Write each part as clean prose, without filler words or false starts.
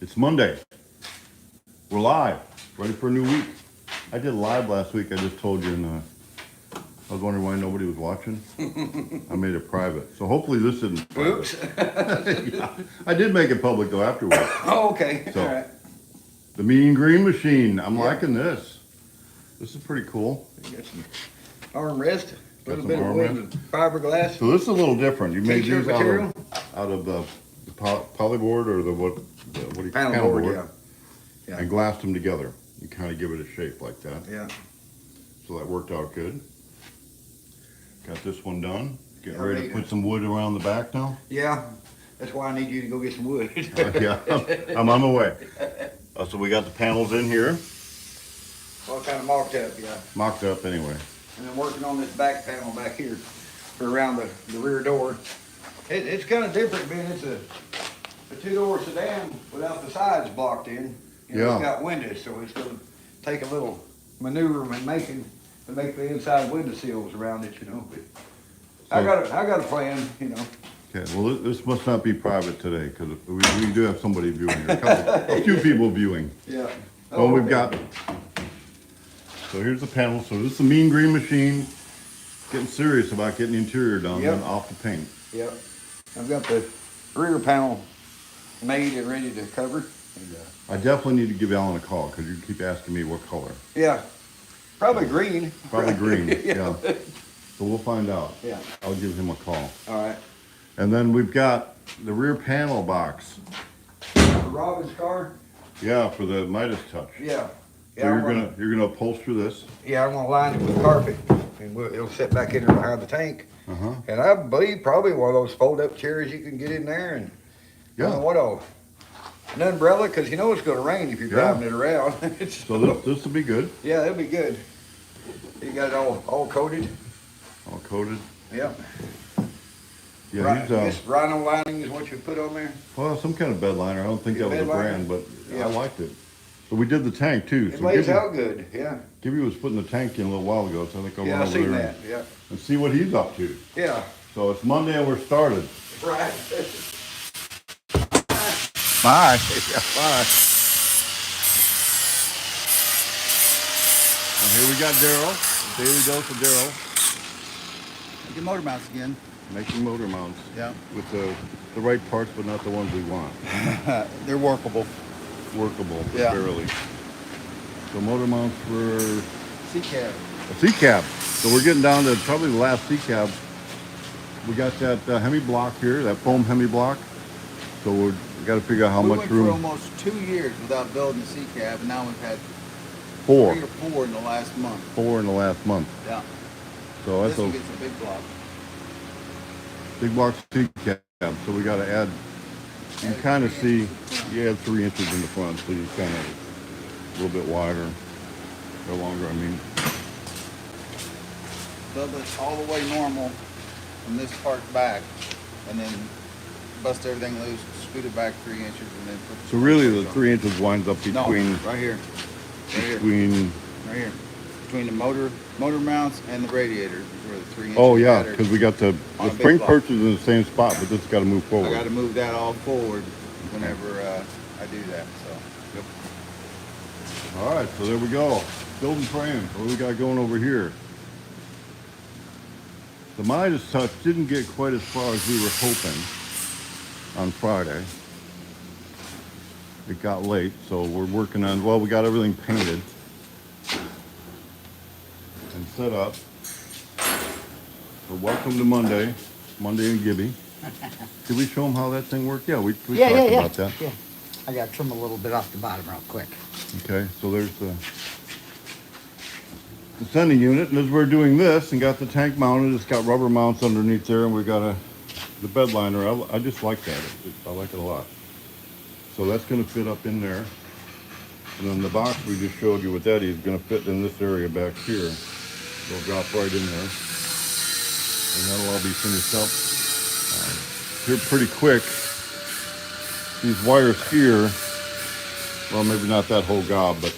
It's Monday. We're live, ready for a new week. I did live last week. I just told you, and I was wondering why nobody was watching. I made it private, so hopefully this isn't private. Oops. Yeah. I did make it public though afterwards. Oh, okay. So, All right. The Mean Green Machine. I'm Yeah. liking this. This is pretty cool. You got some armrest, a little some bit of wood armrest. and fiberglass. So this is a little different. You made T-shirt these material? out of the polyboard or what do you Panel board, yeah. Yeah. and glassed them together. You kind of give it a shape like that. Yeah. So that worked out good. Got this one done. Getting Yeah, ready to put some wood around the back now. Yeah. That's why I need you to go get some wood. Yeah, I'm on my way. So we got the panels in here, All kind of marked up, yeah. mocked up anyway. And I'm working on this back panel back here for around the rear door. It's kind of different, being it's a two-door sedan without the sides blocked in. Yeah. It's got windows, so it's gonna take a little maneuver and to make the inside window sills around it, you know. But I got a plan, you know. Okay, well, this must not be private today, because we do have somebody viewing, a few people viewing. Yeah. So we've got, so here's the panel. So this is the Mean Green Machine, getting serious about getting the interior done, Yep. and off the paint. Yep. I've got the rear panel made and ready to cover. And, I definitely need to give Alan a call, because you keep asking me what color. yeah. Probably green. Probably green, yeah. So we'll find out. Yeah. I'll give him a call. All right. And then we've got the rear panel box. Robin's car. Yeah, for the Midas touch. Yeah. So Yeah, you're gonna upholster this. Yeah, I'm gonna line it with carpet, and it'll sit back in there behind the tank. Uh-huh. And I believe probably one of those fold-up chairs you can get in there, and I don't know what else. An umbrella, because you know it's gonna rain if you're Yeah. driving it around. So this will be good, Yeah, it'll be good. You got it all coated. all coated. Yeah. Yeah, Right, he's this rhino lining is what you put on there. well, some kind of bed liner. I don't think Yeah, that was a bed liner? brand, but Yeah. I liked it. So we did the tank too. It So lays Gibby, out good, yeah. Gibby was putting the tank in a little while ago, so I think I'll Yeah, run I over seen there that, yeah. and see what he's up to. Yeah, So it's Monday and we're started. right. Bye. Yeah, bye. And here we got Daryl, daily dose of Daryl, Get motor mounts again. making motor mounts Yeah. with the right parts, but not the ones we want. They're workable. Workable, Yeah. barely. So motor mounts for C-cab. a C-cab. So we're getting down to probably the last C-cab. We got that Hemi block here, that foam Hemi block. So we got to figure out how we much went for room. almost 2 years without building a C-cab, and now we've had Four. 3 or 4 in the last month. Four in the last month. Yeah. So This that's one a gets a big block. big block C-cab. So we got to add, you kind of see, you add 3 inches in the front, so you kind of a little bit wider, or longer, I mean. Build it all the way normal from this part back, and then bust everything loose, scoot it back 3 inches, and then put. So really the 3 inches winds up No, between, right here. Right here. between, Right here. Between the motor mounts and the radiator is where the 3 inches. oh yeah, matter. because we got the On a big spring block. perch is in the same spot, but this got to move I forward. got to move that all forward whenever I do that. So. All right, so there we go. Building frame. What do we got going over here? The Midas touch didn't get quite as far as we were hoping on Friday. It got late, so we're working on, well, we got everything painted and set up. So welcome to Monday and Gibby. Did we show them how that thing worked? Yeah, we talked about that. Yeah. I gotta trim a little bit off the bottom real quick. Okay, so there's the sending unit, and as we're doing this and got the tank mounted, it's got rubber mounts underneath there, and we got the bed liner. I just like that. I like it a lot. So that's going to fit up in there, and then the box we just showed you with Eddie is going to fit in this area back here. It'll drop right in there, and that'll all be finished up here pretty quick. These wires here, well, maybe not that whole gob, but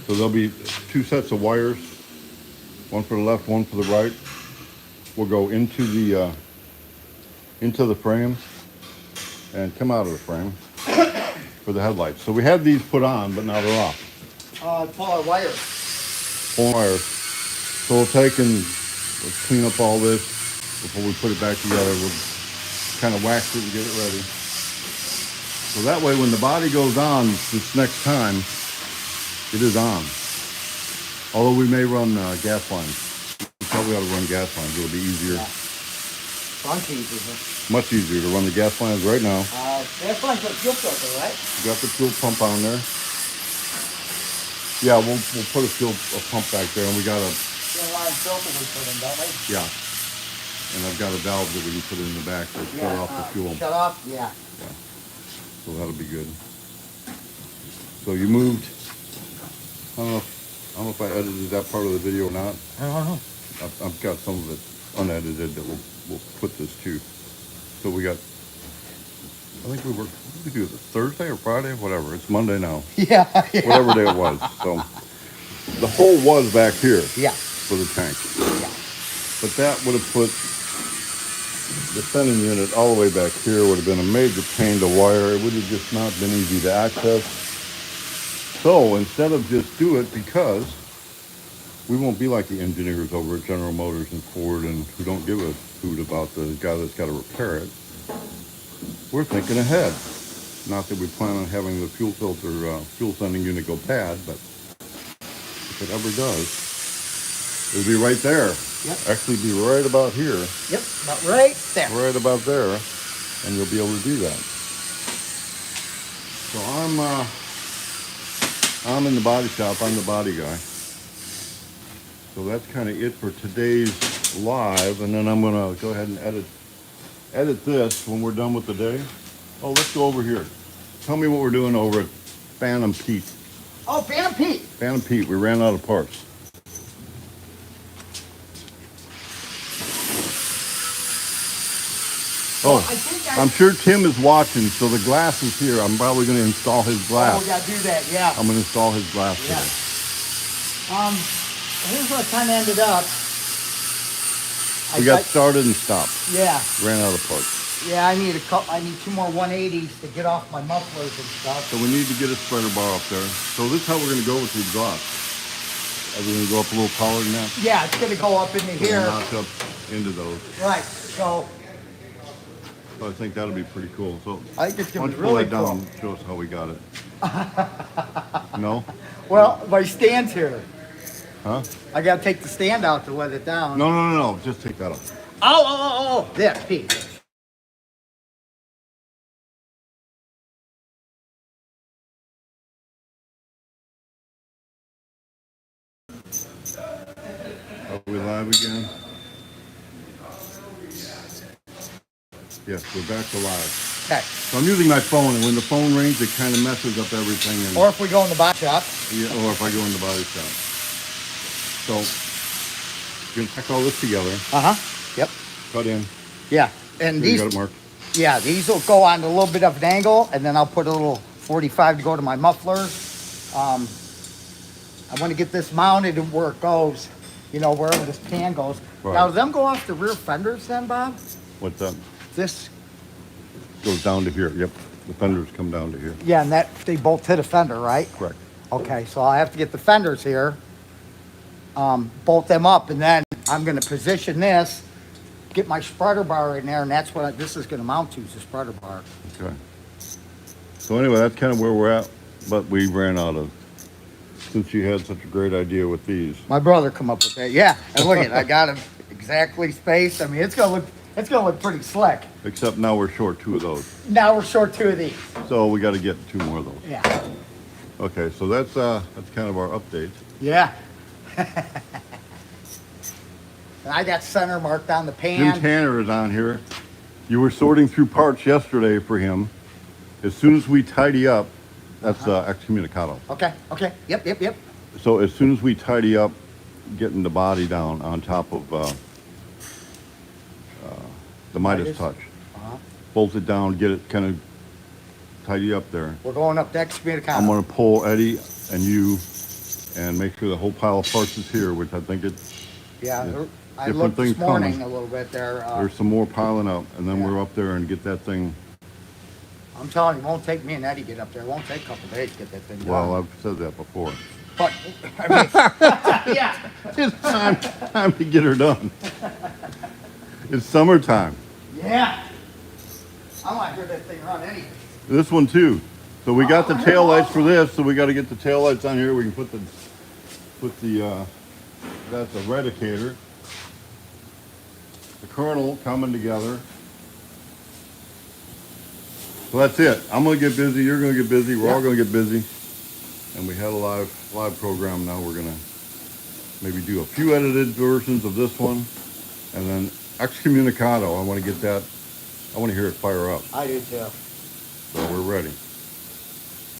so there'll be 2 sets of wires, one for the left, one for the right. Will go into the frame and come out of the frame. for the headlights. So we had these put on, but now they're off. Pull our wires. Full wires. So we'll take and we'll clean up all this before we put it back together. We'll kind of wax it and get it ready. So that way when the body goes on this next time, it is on. Although we may run gas lines. We probably ought to run gas lines. It'll be easier, Yeah. Front easier. much easier to run the gas lines right now. That's like a fuel filter, right? You got the fuel pump on there. Yeah, we'll put a pump back there, and we got a, Fuel line filter we put in, don't we? yeah. And I've got a valve that we can put in the back to shut off the fuel. Shut off? Yeah. So that'll be good. So you moved, I don't know if I edited that part of the video or not. I don't know. I've got some of it unedited that we'll put this to. So we got, I think what did we do, it Thursday or Friday, whatever, it's Monday now, Yeah. whatever day it was. So the hole was back here Yeah. for the tank. Yeah. But that would have put the sending unit all the way back here, would have been a major pain to wire. It would have just not been easy to access. So instead of just do it, because we won't be like the engineers over at General Motors and Ford and who don't give a hoot about the guy that's got to repair it, we're thinking ahead. Not that we plan on having the fuel filter, fuel sending unit go bad, but if it ever does, it'll be right there. Yep. Actually be right about here, Yep. About right there. right about there, and you'll be able to do that. So I'm in the body shop. I'm the body guy. So that's kind of it for today's live, and then I'm gonna go ahead and edit this when we're done with the day. Oh, let's go over here. Tell me what we're doing over at Phantom Pete. Oh, Phantom Pete. Phantom Pete, we ran out of parts. Oh, I think I'm sure Tim is watching, so the glass is here. I'm probably going to install his Oh, we glass. gotta do that, yeah. I'm going to install his glass Yeah. today. Here's what kind of ended up. We got started and stopped. Yeah, Ran out of parts. yeah, I need I need 2 more 180s to get off my mufflers and stuff. So we need to get a spreader bar up there. So this is how we're going to go with the exhaust. Are we going to go up a little taller than that? Yeah, it's gonna go up into So here. we'll notch up into those. Right, so So I think that'll be pretty cool. So I think it's why gonna don't be you pull really that down cool. and show us how we got it? No? Well, my stand's here. Huh? I gotta take the stand out to let it down. No. Just take that off. Oh, there, Pete. Are we live again? Yes, we're back to live. Okay. So I'm using my phone, and when the phone rings, it kind of messes up everything. And, Or if we go in the body shop. yeah, or if I go in the body shop. So you're gonna pack all this together, Uh-huh. Yep. cut in. Yeah. And Here, you these, got it marked. yeah, these will go on a little bit of an angle, and then I'll put a little 45 to go to my muffler. I want to get this mounted and where it goes, you know, wherever this pan goes. Right. Now, do them go off the rear fenders then, Bob? What's that? This, Goes down to here. Yep. The fenders come down to here. yeah, and that, they bolt hit a fender, right? Correct. Okay, so I have to get the fenders here, bolt them up, and then I'm gonna position this, get my spreader bar in there, and that's what this is gonna mount to, is the spreader bar. Okay. So anyway, that's kind of where we're at, but we ran out of, since you had such a great idea with these. My brother come up with that, yeah, and look at, I got them exactly spaced, I mean, it's gonna look pretty slick. Except now we're short 2 of those. Now we're short 2 of these, So we got to get 2 more of those. yeah, Okay, so that's kind of our update. yeah. And I got center marked on the Jim pan, Tanner is on here. You were sorting through parts yesterday for him. As soon as we tidy up, that's excommunicado. okay, yep, So as soon as we tidy up, getting the body down on top of the Midas Midas? touch, Uh-huh. bolt it down, get it kind of tidy up there. We're going up to excommunicado. I'm gonna pull Eddie and you and make sure the whole pile of parts is here, which I think Yeah, Yeah. I Different looked this things morning coming. a little bit there. there's some more piling up, and then Yeah. we're up there and get that thing I'm telling you, it won't take me and Eddie to get up there. It won't take a couple days to get that thing done. Well, I've said that before. But, I mean, yeah, It's time to get her done. It's summertime. yeah. I want to hear that thing run anyway. This one too. So we got the tail lights for this, so we got to get the tail lights on here. We can put the that's a radicator. The kernel coming together. So that's it. I'm gonna get busy. You're gonna get busy. We're all gonna get busy. And we had a live program. Now we're gonna maybe do a few edited versions of this one, and then excommunicado. I want to get that. I want to hear it fire up. I do too. So we're ready.